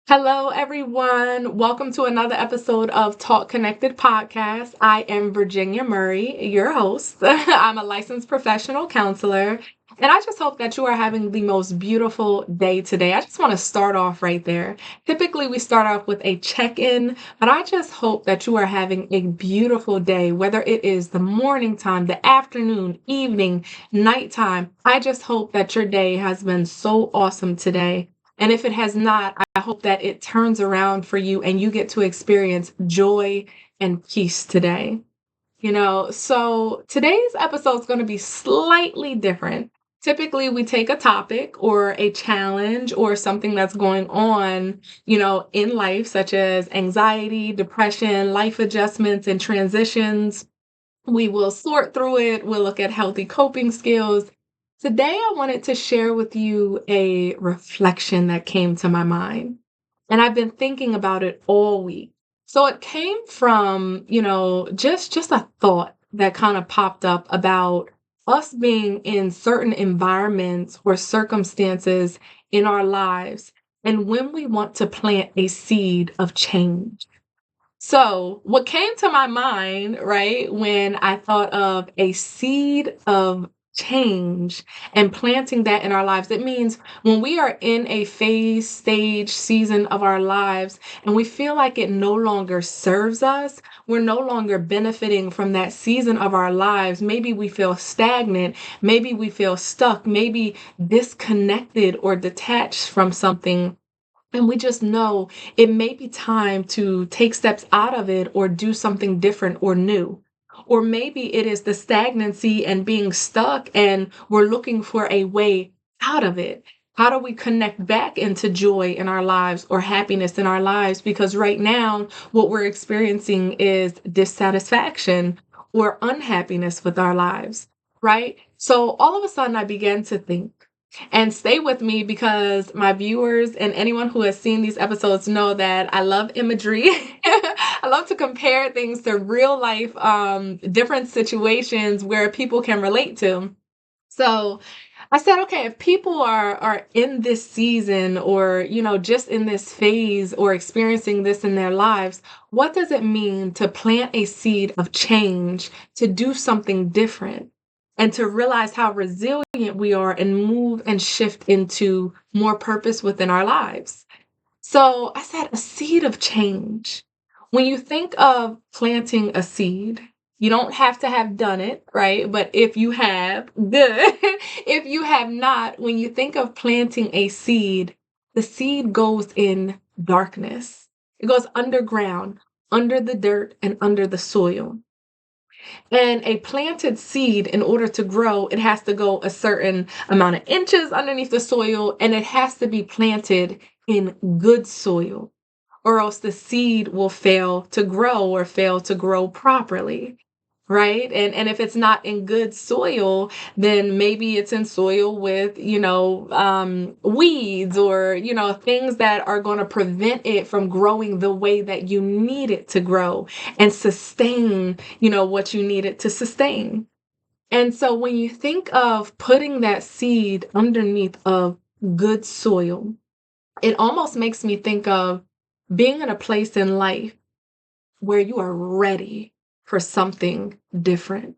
Hello, everyone. Welcome to another episode of Talk Connected Podcast. I am Virginia Murrey, your host. I'm a licensed professional counselor, and I just hope that you are having the most beautiful day today. I just want to start off right there. Typically, we start off with a check in, but I just hope that you are having a beautiful day, whether it is the morning time, the afternoon, evening, nighttime. I just hope that your day has been so awesome today. And if it has not, I hope that it turns around for you and you get to experience joy and peace today. So today's episode is going to be slightly different. Typically, we take a topic or a challenge or something that's going on, in life, such as anxiety, depression, life adjustments, and transitions. We will sort through it. We'll look at healthy coping skills. Today, I wanted to share with you a reflection that came to my mind. And I've been thinking about it all week. So it came from, just a thought that kind of popped up about us being in certain environments or circumstances in our lives, and when we want to plant a seed of change. So, what came to my mind, right, when I thought of a seed of change and planting that in our lives, it means when we are in a phase, stage, season of our lives and we feel like it no longer serves us, we're no longer benefiting from that season of our lives. Maybe we feel stagnant, maybe we feel stuck, maybe disconnected or detached from something, and we just know it may be time to take steps out of it or do something different or new. Or maybe it is the stagnancy and being stuck, and we're looking for a way out of it. How do we connect back into joy in our lives or happiness in our lives? Because right now, what we're experiencing is dissatisfaction or unhappiness with our lives, right? So all of a sudden, I began to think, and stay with me because my viewers and anyone who has seen these episodes know that I love imagery. I love to compare things to real life, different situations where people can relate to. So I said, okay, if people are in this season or, just in this phase or experiencing this in their lives, what does it mean to plant a seed of change, to do something different? And to realize how resilient we are and move and shift into more purpose within our lives. So I said, a seed of change. When you think of planting a seed, you don't have to have done it, right? But if you have, good. If you have not, when you think of planting a seed, the seed goes in darkness. It goes underground, under the dirt and under the soil. And a planted seed, in order to grow, it has to go a certain amount of inches underneath the soil, and it has to be planted in good soil, or else the seed will fail to grow or fail to grow properly. Right. And if it's not in good soil, then maybe it's in soil with, weeds or, things that are going to prevent it from growing the way that you need it to grow and sustain, what you need it to sustain. And so when you think of putting that seed underneath of good soil, it almost makes me think of being in a place in life where you are ready for something different,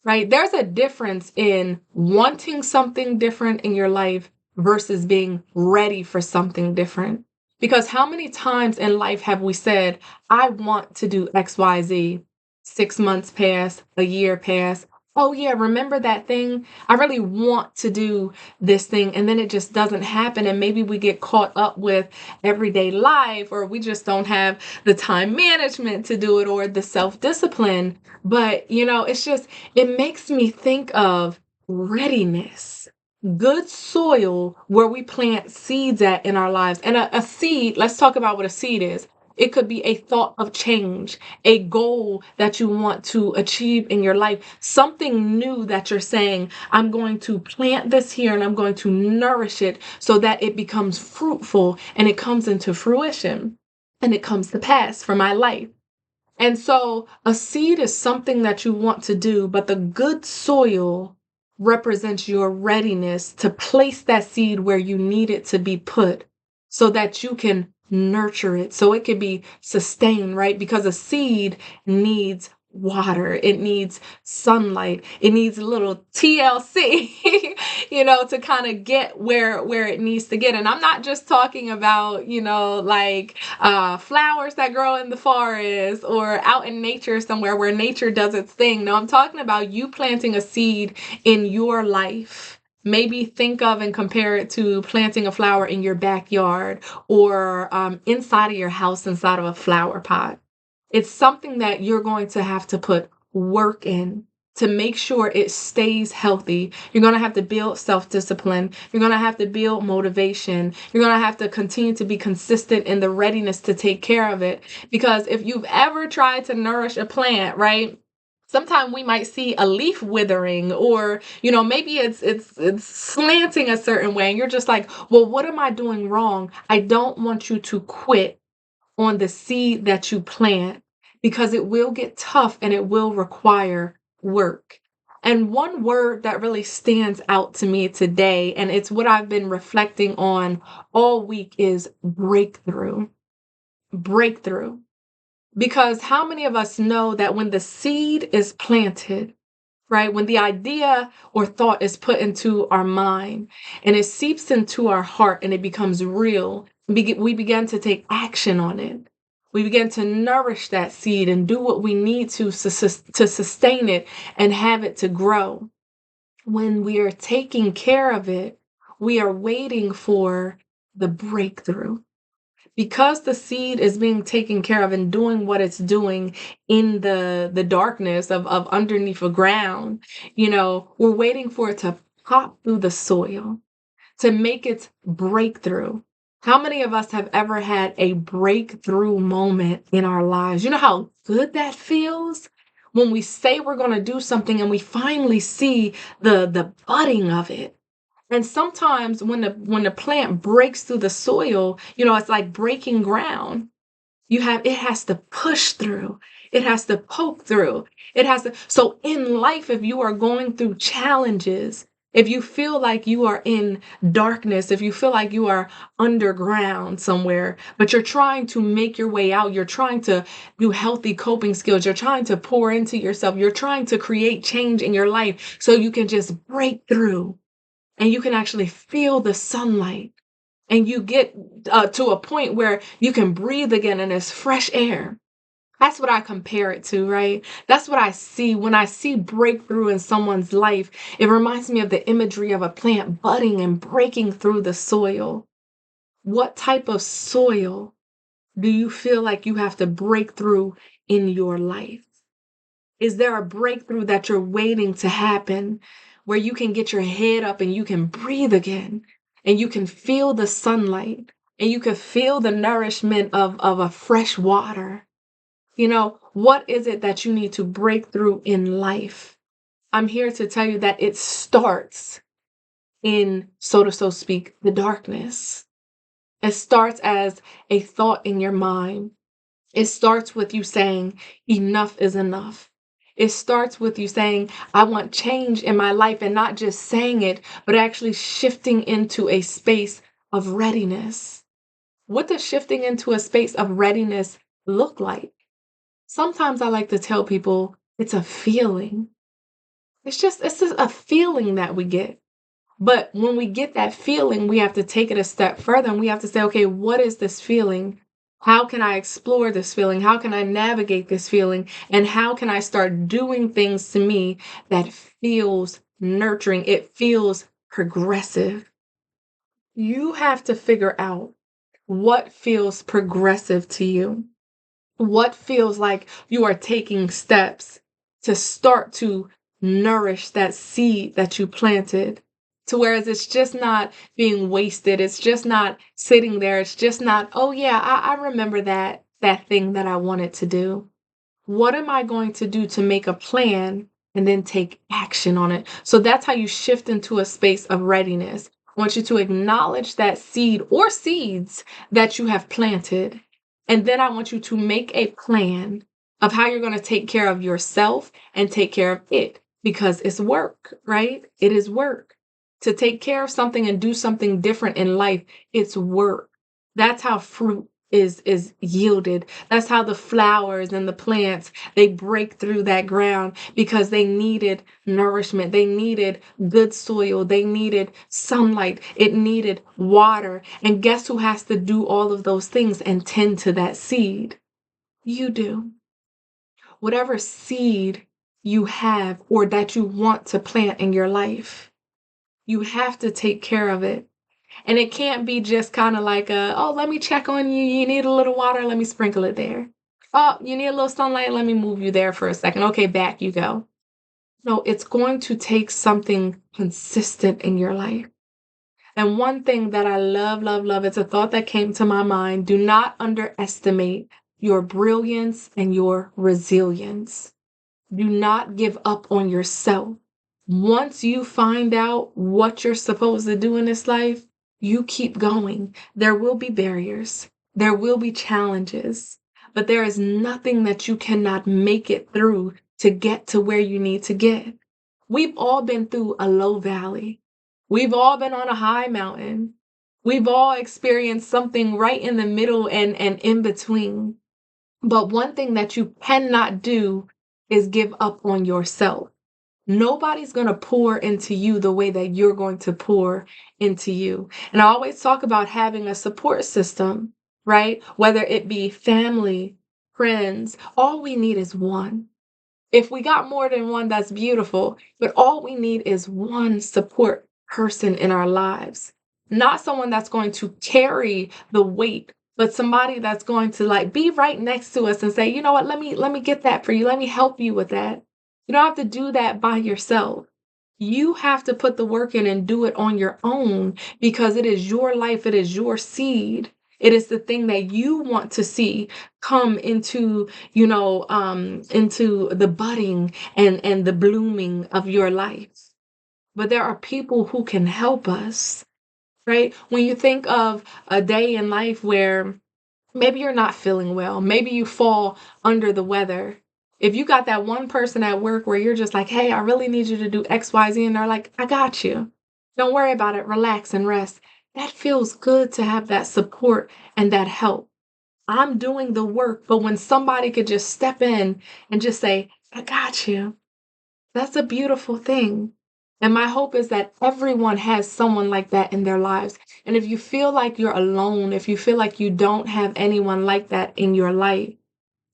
right? There's a difference in wanting something different in your life versus being ready for something different. Because how many times in life have we said, I want to do XYZ? 6 months pass, a year pass. Oh, yeah, remember that thing? I really want to do this thing. And then it just doesn't happen. And maybe we get caught up with everyday life, or we just don't have the time management to do it or the self discipline. But, it makes me think of readiness, good soil where we plant seeds at in our lives. And a seed, let's talk about what a seed is. It could be a thought of change, a goal that you want to achieve in your life, something new that you're saying, I'm going to plant this here and I'm going to nourish it so that it becomes fruitful and it comes into fruition and it comes to pass for my life. And so a seed is something that you want to do, but the good soil represents your readiness to place that seed where you need it to be put so that you can nurture it so it can be sustained, right? Because a seed needs water, it needs sunlight, it needs a little TLC, to kind of get where it needs to get. And I'm not just talking about, like flowers that grow in the forest or out in nature somewhere where nature does its thing. No, I'm talking about you planting a seed in your life. Maybe think of and compare it to planting a flower in your backyard or inside of your house, inside of a flower pot. It's something that you're going to have to put work in to make sure it stays healthy. You're going to have to build self-discipline. You're going to have to build motivation. You're going to have to continue to be consistent in the readiness to take care of it. Because if you've ever tried to nourish a plant, right? Sometimes we might see a leaf withering, or maybe it's slanting a certain way, and you're just like, well, what am I doing wrong? I don't want you to quit on the seed that you plant, because it will get tough and it will require work. And one word that really stands out to me today, and it's what I've been reflecting on all week, is breakthrough. Breakthrough. Because how many of us know that when the seed is planted, right, when the idea or thought is put into our mind and it seeps into our heart and it becomes real, we begin to take action on it. We begin to nourish that seed and do what we need to sustain it and have it to grow. When we are taking care of it, we are waiting for the breakthrough. Because the seed is being taken care of and doing what it's doing in the darkness of underneath the ground, we're waiting for it to pop through the soil, to make its breakthrough. How many of us have ever had a breakthrough moment in our lives? You know how good that feels? When we say we're going to do something and we finally see the budding of it. And sometimes when the plant breaks through the soil, it's like breaking ground. It has to push through. It has to poke through. So in life, if you are going through challenges, if you feel like you are in darkness, if you feel like you are underground somewhere, but you're trying to make your way out, you're trying to do healthy coping skills, you're trying to pour into yourself, you're trying to create change in your life so you can just break through. And you can actually feel the sunlight, and you get to a point where you can breathe again and there's fresh air. That's what I compare it to, right? That's what I see when I see breakthrough in someone's life. It reminds me of the imagery of a plant budding and breaking through the soil. What type of soil do you feel like you have to break through in your life? Is there a breakthrough that you're waiting to happen where you can get your head up and you can breathe again and you can feel the sunlight and you can feel the nourishment of a fresh water? What is it that you need to break through in life? I'm here to tell you that it starts in, so to speak, the darkness. It starts as a thought in your mind. It starts with you saying, enough is enough. It starts with you saying, I want change in my life, and not just saying it, but actually shifting into a space of readiness. What does shifting into a space of readiness look like? Sometimes I like to tell people it's a feeling. It's just a feeling that we get. But when we get that feeling, we have to take it a step further and we have to say, okay, what is this feeling? How can I explore this feeling? How can I navigate this feeling? And how can I start doing things to me that feels nurturing? It feels progressive. You have to figure out what feels progressive to you. What feels like you are taking steps to start to nourish that seed that you planted, to whereas it's just not being wasted. It's just not sitting there. It's just not, oh yeah, I remember that thing that I wanted to do. What am I going to do to make a plan and then take action on it? So that's how you shift into a space of readiness. I want you to acknowledge that seed or seeds that you have planted. And then I want you to make a plan of how you're going to take care of yourself and take care of it, because it's work, right? It is work. To take care of something and do something different in life, it's work. That's how fruit is yielded. That's how the flowers and the plants, they break through that ground because they needed nourishment. They needed good soil. They needed sunlight. It needed water. And guess who has to do all of those things and tend to that seed? You do. Whatever seed you have or that you want to plant in your life, you have to take care of it. And it can't be just kind of like oh, let me check on you. You need a little water. Let me sprinkle it there. Oh, you need a little sunlight. Let me move you there for a second. Okay, back you go. No, it's going to take something consistent in your life. And one thing that I love, love, love, it's a thought that came to my mind. Do not underestimate your brilliance and your resilience. Do not give up on yourself. Once you find out what you're supposed to do in this life, you keep going. There will be barriers, there will be challenges, but there is nothing that you cannot make it through to get to where you need to get. We've all been through a low valley, we've all been on a high mountain, we've all experienced something right in the middle and in between. But one thing that you cannot do is give up on yourself. Nobody's going to pour into you the way that you're going to pour into you. And I always talk about having a support system, right? Whether it be family, friends, all we need is one. If we got more than one, that's beautiful. But all we need is one support person in our lives. Not someone that's going to carry the weight, but somebody that's going to like be right next to us and say, you know what, let me get that for you. Let me help you with that. You don't have to do that by yourself. You have to put the work in and do it on your own because it is your life, it is your seed. It is the thing that you want to see come into, into the budding and the blooming of your life. But there are people who can help us, right? When you think of a day in life where maybe you're not feeling well, maybe you fall under the weather. If you got that one person at work where you're just like, hey, I really need you to do X, Y, Z, and they're like, I got you. Don't worry about it. Relax and rest. That feels good to have that support and that help. I'm doing the work, but when somebody could just step in and just say, I got you, that's a beautiful thing. And my hope is that everyone has someone like that in their lives. And if you feel like you're alone, if you feel like you don't have anyone like that in your life,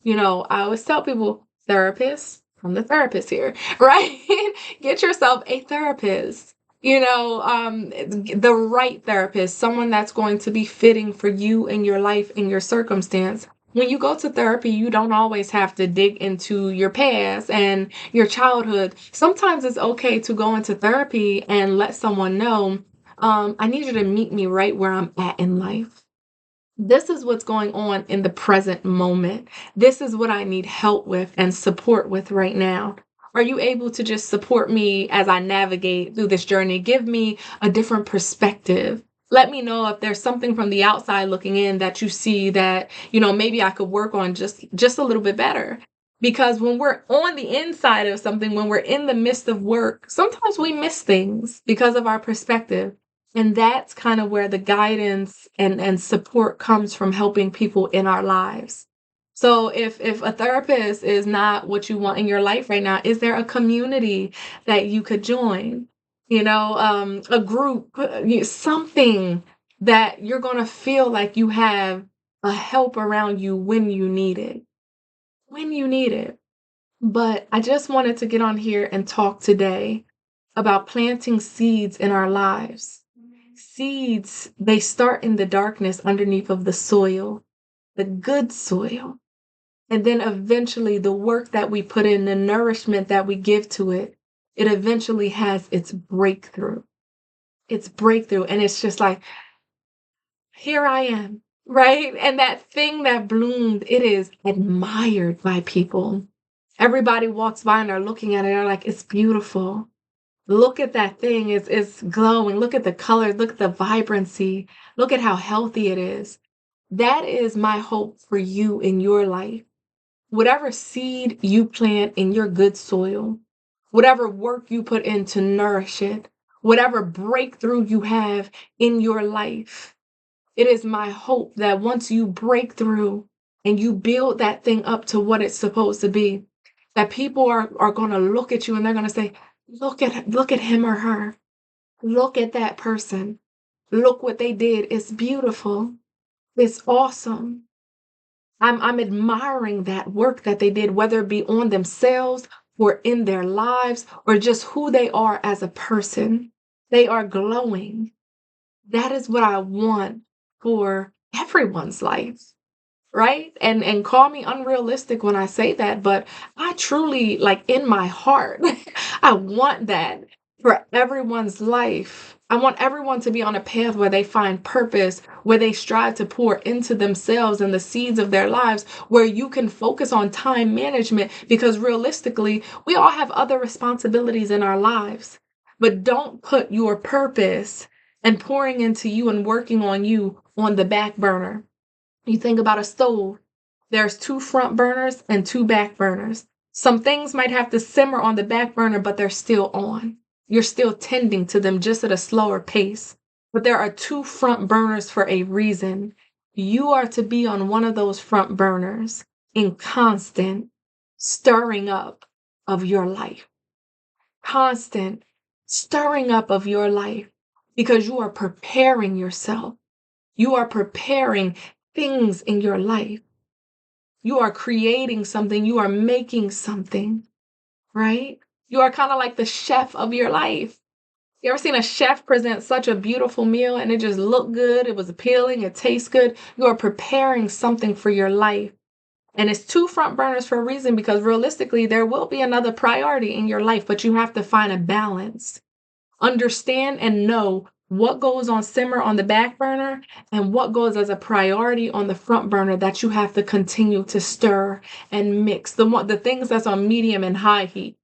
I always tell people, therapist, I'm the therapist here, right? Get yourself a therapist, the right therapist, someone that's going to be fitting for you and your life and your circumstance. When you go to therapy, you don't always have to dig into your past and your childhood. Sometimes it's okay to go into therapy and let someone know, I need you to meet me right where I'm at in life. This is what's going on in the present moment. This is what I need help with and support with right now. Are you able to just support me as I navigate through this journey? Give me a different perspective. Let me know if there's something from the outside looking in that you see that, maybe I could work on just a little bit better. Because when we're on the inside of something, when we're in the midst of work, sometimes we miss things because of our perspective. And that's kind of where the guidance and support comes from helping people in our lives. So if a therapist is not what you want in your life right now, is there a community that you could join? A group, something that you're going to feel like you have a help around you when you need it. When you need it. But I just wanted to get on here and talk today about planting seeds in our lives. Seeds, they start in the darkness underneath of the soil, the good soil. And then eventually the work that we put in, the nourishment that we give to it, it eventually has its breakthrough. Its breakthrough. And it's just like, here I am, right? And that thing that bloomed, it is admired by people. Everybody walks by and they're looking at it, they're like, it's beautiful. Look at that thing. It's glowing. Look at the color. Look at the vibrancy. Look at how healthy it is. That is my hope for you in your life. Whatever seed you plant in your good soil, whatever work you put in to nourish it, whatever breakthrough you have in your life, It is my hope that once you break through and you build that thing up to what it's supposed to be, that people are going to look at you and they're going to say, look at him or her. Look at that person. Look what they did. It's beautiful. It's awesome. I'm admiring that work that they did, whether it be on themselves or in their lives or just who they are as a person. They are glowing. That is what I want for everyone's life, right? And call me unrealistic when I say that, but I truly, like, in my heart, I want that for everyone's life. I want everyone to be on a path where they find purpose, where they strive to pour into themselves and the seeds of their lives, where you can focus on time management, because realistically, we all have other responsibilities in our lives. But don't put your purpose and pouring into you and working on you on the back burner. You think about a stove, there's 2 front burners and 2 back burners. Some things might have to simmer on the back burner, but they're still on. You're still tending to them just at a slower pace. But there are 2 front burners for a reason. You are to be on one of those front burners in constant stirring up of your life. Constant stirring up of your life, because you are preparing yourself. You are preparing things in your life. You are creating something. You are making something, right? You are kind of like the chef of your life. You ever seen a chef present such a beautiful meal and it just looked good? It was appealing. It tastes good. You are preparing something for your life. And it's 2 front burners for a reason, because realistically, there will be another priority in your life, but you have to find a balance. Understand and know what goes on simmer on the back burner and what goes as a priority on the front burner that you have to continue to stir and mix. The things that's on medium and high heat.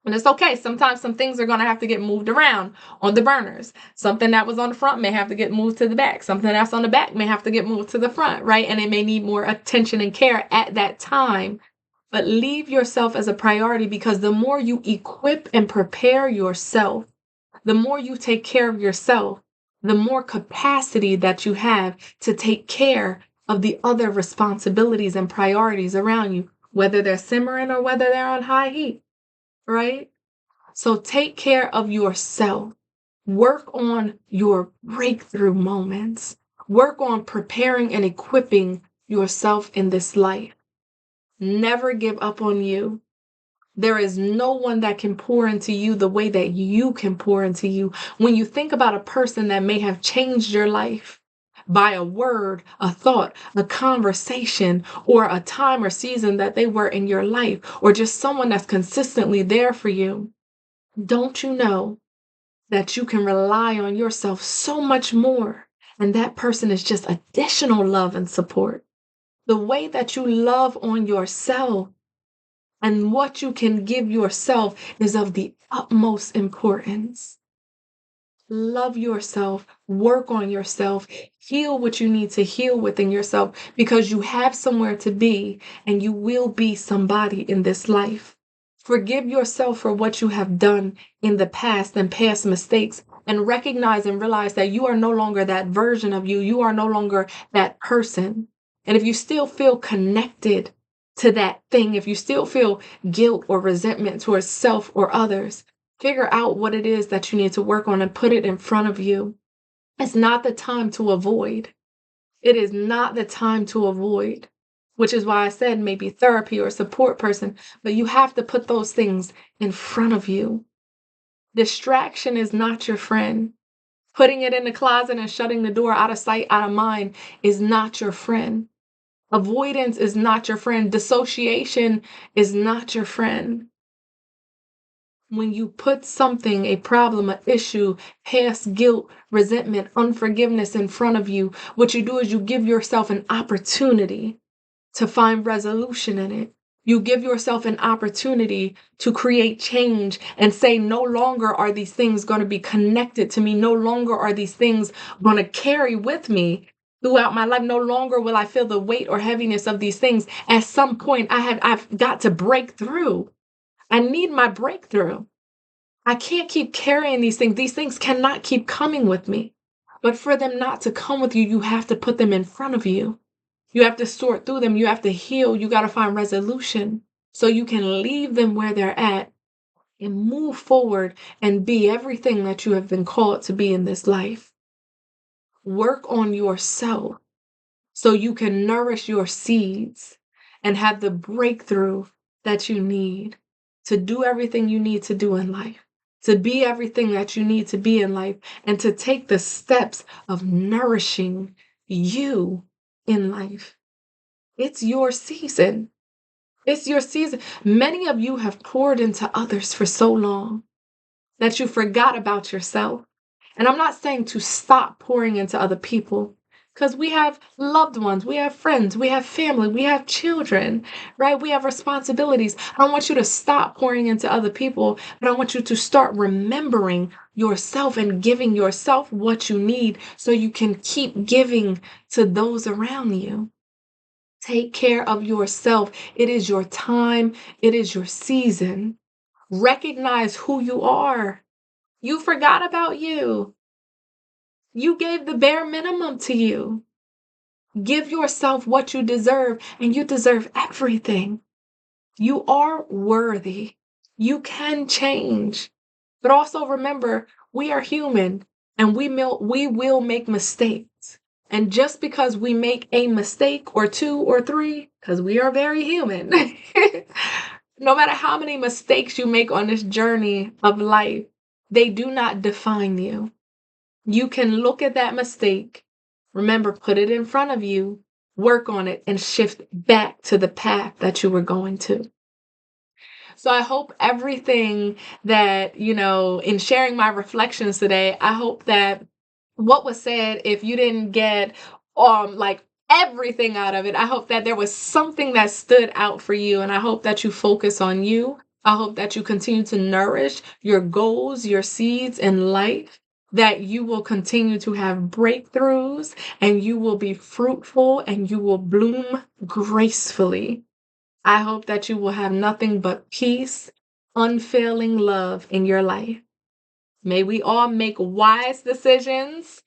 And it's okay. Sometimes some things are going to have to get moved around on the burners. Something that was on the front may have to get moved to the back. Something that's on the back may have to get moved to the front, right? And it may need more attention and care at that time. But leave yourself as a priority, because the more you equip and prepare yourself, the more you take care of yourself, the more capacity that you have to take care of the other responsibilities and priorities around you, whether they're simmering or whether they're on high heat, right? So take care of yourself. Work on your breakthrough moments. Work on preparing and equipping yourself in this life. Never give up on you. There is no one that can pour into you the way that you can pour into you. When you think about a person that may have changed your life by a word, a thought, a conversation, or a time or season that they were in your life, or just someone that's consistently there for you, don't you know that you can rely on yourself so much more? And that person is just additional love and support. The way that you love on yourself and what you can give yourself is of the utmost importance. Love yourself, work on yourself, heal what you need to heal within yourself, because you have somewhere to be and you will be somebody in this life. Forgive yourself for what you have done in the past and past mistakes, and recognize and realize that you are no longer that version of you. You are no longer that person. And if you still feel connected to that thing, if you still feel guilt or resentment towards self or others, figure out what it is that you need to work on and put it in front of you. It's not the time to avoid. It is not the time to avoid, which is why I said maybe therapy or a support person, but you have to put those things in front of you. Distraction is not your friend. Putting it in the closet and shutting the door, out of sight, out of mind, is not your friend. Avoidance is not your friend. Dissociation is not your friend. When you put something, a problem, an issue, past guilt, resentment, unforgiveness in front of you, what you do is you give yourself an opportunity to find resolution in it. You give yourself an opportunity to create change and say, no longer are these things going to be connected to me. No longer are these things going to carry with me throughout my life. No longer will I feel the weight or heaviness of these things. At some point, I've got to break through. I need my breakthrough. I can't keep carrying these things. These things cannot keep coming with me. But for them not to come with you, you have to put them in front of you. You have to sort through them. You have to heal. You got to find resolution so you can leave them where they're at and move forward and be everything that you have been called to be in this life. Work on yourself so you can nourish your seeds and have the breakthrough that you need to do everything you need to do in life, to be everything that you need to be in life, and to take the steps of nourishing you in life. It's your season. It's your season. Many of you have poured into others for so long that you forgot about yourself. And I'm not saying to stop pouring into other people, because we have loved ones, we have friends, we have family, we have children, right? We have responsibilities. I don't want you to stop pouring into other people, but I want you to start remembering yourself and giving yourself what you need so you can keep giving to those around you. Take care of yourself. It is your time. It is your season. Recognize who you are. You forgot about you. You gave the bare minimum to you. Give yourself what you deserve, and you deserve everything. You are worthy. You can change. But also remember, we are human and we will make mistakes. And just because we make a mistake or two or three, because we are very human, no matter how many mistakes you make on this journey of life, they do not define you. You can look at that mistake, remember, put it in front of you, work on it, and shift back to the path that you were going to. So I hope everything that, in sharing my reflections today, I hope that what was said, if you didn't get like everything out of it, I hope that there was something that stood out for you, and I hope that you focus on you. I hope that you continue to nourish your goals, your seeds in life, that you will continue to have breakthroughs and you will be fruitful and you will bloom gracefully. I hope that you will have nothing but peace, unfailing love in your life. May we all make wise decisions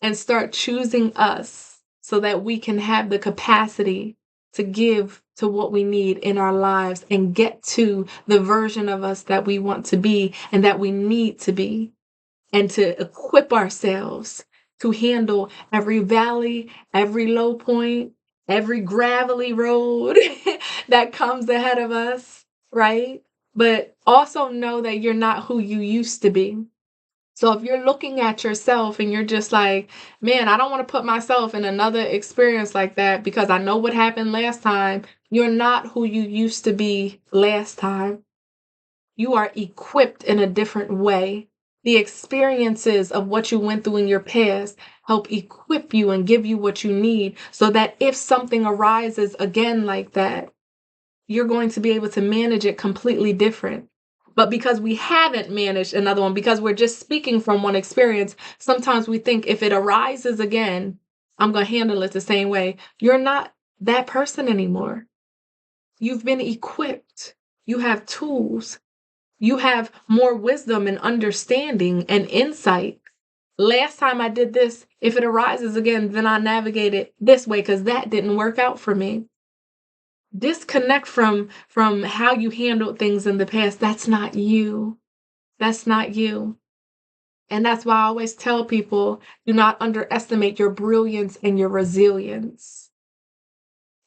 and start choosing us so that we can have the capacity to give to what we need in our lives and get to the version of us that we want to be and that we need to be, and to equip ourselves to handle every valley, every low point, every gravelly road that comes ahead of us, right? But also know that you're not who you used to be. So if you're looking at yourself and you're just like, man, I don't want to put myself in another experience like that because I know what happened last time, you're not who you used to be last time. You are equipped in a different way. The experiences of what you went through in your past help equip you and give you what you need so that if something arises again like that, you're going to be able to manage it completely different. But because we haven't managed another one, because we're just speaking from one experience, sometimes we think if it arises again, I'm going to handle it the same way. You're not that person anymore. You've been equipped. You have tools. You have more wisdom and understanding and insight. Last time I did this, if it arises again, then I navigate it this way because that didn't work out for me. Disconnect from how you handled things in the past. That's not you. That's not you. And that's why I always tell people, do not underestimate your brilliance and your resilience.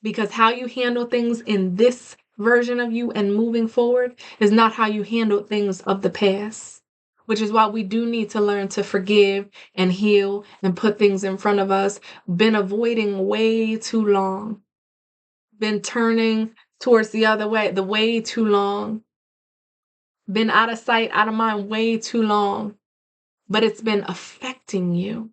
Because how you handle things in this version of you and moving forward is not how you handled things of the past. Which is why we do need to learn to forgive and heal and put things in front of us. Been avoiding way too long. Been turning towards the other way, the way too long. Been out of sight, out of mind way too long. But it's been affecting you.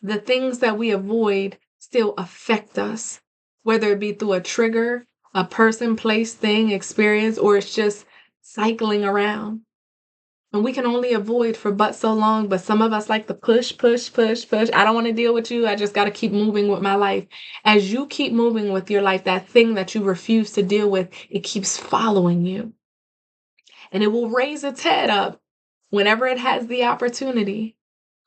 The things that we avoid still affect us, whether it be through a trigger, a person, place, thing, experience, or it's just cycling around. And we can only avoid for but so long, but some of us like to push, push, push, push. I don't want to deal with you. I just got to keep moving with my life. As you keep moving with your life, that thing that you refuse to deal with, it keeps following you. And it will raise its head up whenever it has the opportunity.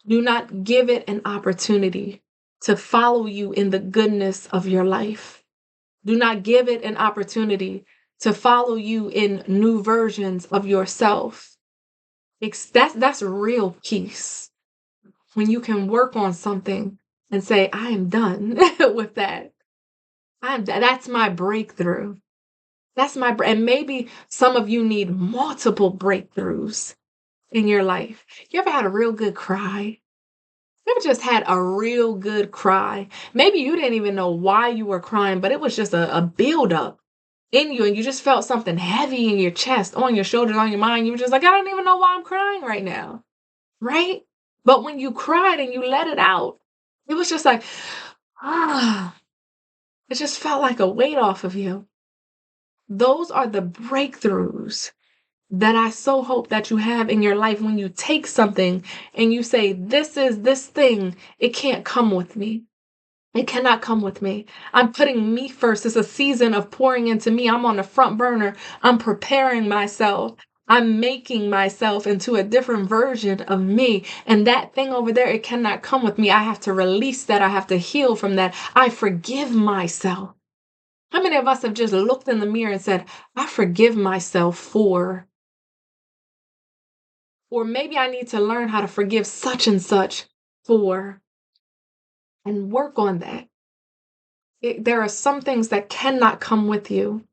Do not give it an opportunity to follow you in the goodness of your life. Do not give it an opportunity to follow you in new versions of yourself. That's real peace. When you can work on something and say, I am done with that. That's my breakthrough. And maybe some of you need multiple breakthroughs in your life. You ever had a real good cry? You ever just had a real good cry? Maybe you didn't even know why you were crying, but it was just a buildup in you, and you just felt something heavy in your chest, on your shoulders, on your mind. You were just like, I don't even know why I'm crying right now. Right? But when you cried and you let it out, it was just like, ah, it just felt like a weight off of you. Those are the breakthroughs that I so hope that you have in your life when you take something and you say, this is this thing, it can't come with me. It cannot come with me. I'm putting me first. It's a season of pouring into me. I'm on the front burner. I'm preparing myself. I'm making myself into a different version of me. And that thing over there, it cannot come with me. I have to release that. I have to heal from that. I forgive myself. How many of us have just looked in the mirror and said, I forgive myself for, or maybe I need to learn how to forgive such and such for, and work on that. There are some things that cannot come with you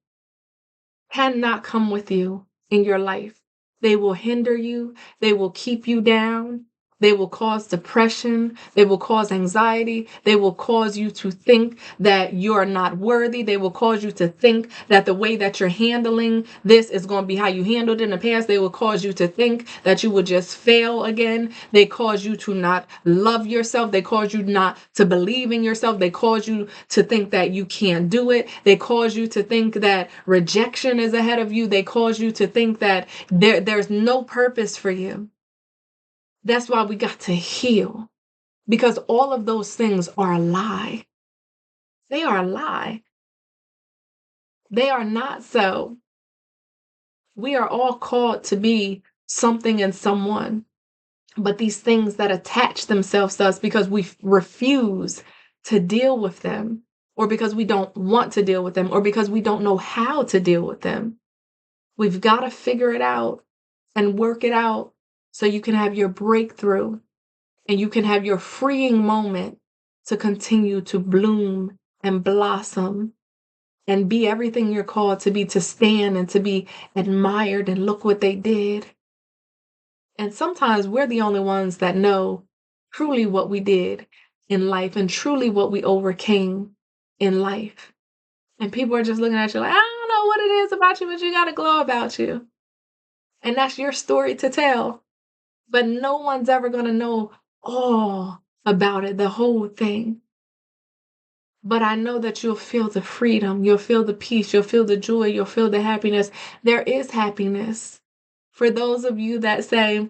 in your life. They will hinder you. They will keep you down. They will cause depression. They will cause anxiety. They will cause you to think that you're not worthy. They will cause you to think that the way that you're handling this is going to be how you handled it in the past. They will cause you to think that you will just fail again. They cause you to not love yourself. They cause you not to believe in yourself. They cause you to think that you can't do it. They cause you to think that rejection is ahead of you. They cause you to think that there's no purpose for you. That's why we got to heal, because all of those things are a lie. They are a lie. They are not so. We are all called to be something and someone, but these things that attach themselves to us because we refuse to deal with them, or because we don't want to deal with them, or because we don't know how to deal with them. We've got to figure it out and work it out so you can have your breakthrough. And you can have your freeing moment to continue to bloom and blossom and be everything you're called to be, to stand and to be admired, and look what they did. And sometimes we're the only ones that know truly what we did in life and truly what we overcame in life. And people are just looking at you like, I don't know what it is about you, but you got a glow about you. And that's your story to tell. But no one's ever going to know all about it, the whole thing. But I know that you'll feel the freedom, you'll feel the peace, you'll feel the joy, you'll feel the happiness. There is happiness. For those of you that say,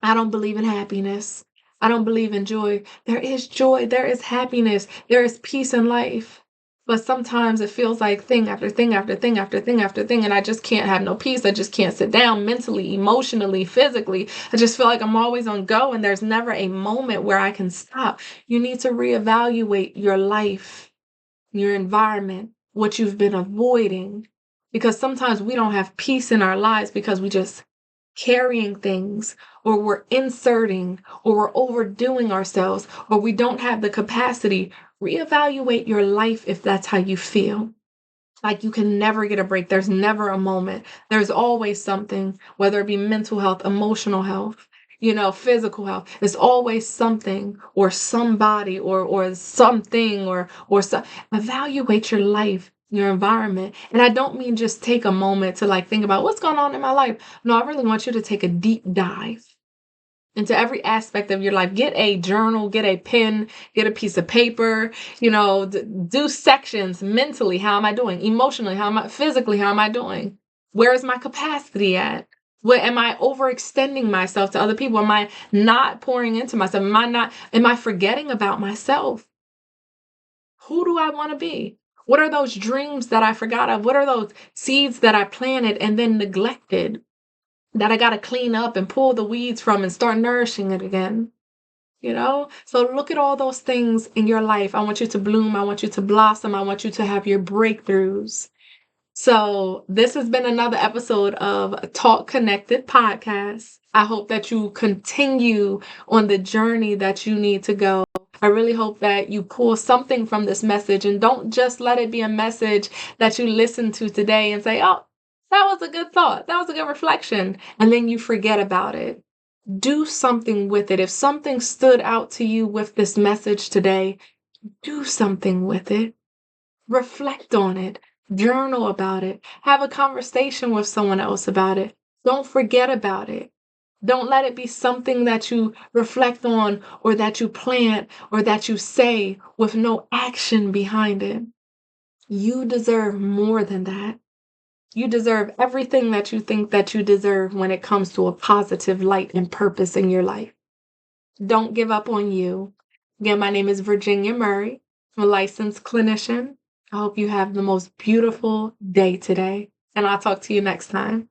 I don't believe in happiness, I don't believe in joy, there is joy, there is happiness, there is peace in life. But sometimes it feels like thing after thing after thing after thing after thing, and I just can't have no peace. I just can't sit down mentally, emotionally, physically. I just feel like I'm always on go, and there's never a moment where I can stop. You need to reevaluate your life, your environment, what you've been avoiding, because sometimes we don't have peace in our lives because we just carrying things, or we're inserting, or we're overdoing ourselves, or we don't have the capacity. Reevaluate your life if that's how you feel. Like you can never get a break. There's never a moment. There's always something, whether it be mental health, emotional health, physical health. There's always something or somebody or something or so. Evaluate your life, your environment. And I don't mean just take a moment to think about what's going on in my life. No, I really want you to take a deep dive into every aspect of your life. Get a journal, get a pen, get a piece of paper, do sections mentally. How am I doing? Emotionally, physically, how am I doing? Where is my capacity at? What am I overextending myself to other people? Am I not pouring into myself? Am I forgetting about myself? Who do I want to be? What are those dreams that I forgot of? What are those seeds that I planted and then neglected, that I got to clean up and pull the weeds from and start nourishing it again? So look at all those things in your life. I want you to bloom. I want you to blossom. I want you to have your breakthroughs. So this has been another episode of Talk Connected Podcast. I hope that you continue on the journey that you need to go. I really hope that you pull something from this message and don't just let it be a message that you listen to today and say, oh, that was a good thought. That was a good reflection. And then you forget about it. Do something with it. If something stood out to you with this message today, do something with it. Reflect on it. Journal about it. Have a conversation with someone else about it. Don't forget about it. Don't let it be something that you reflect on or that you plant or that you say with no action behind it. You deserve more than that. You deserve everything that you think that you deserve when it comes to a positive light and purpose in your life. Don't give up on you. Again, my name is Virginia Murrey. I'm a licensed clinician. I hope you have the most beautiful day today, and I'll talk to you next time.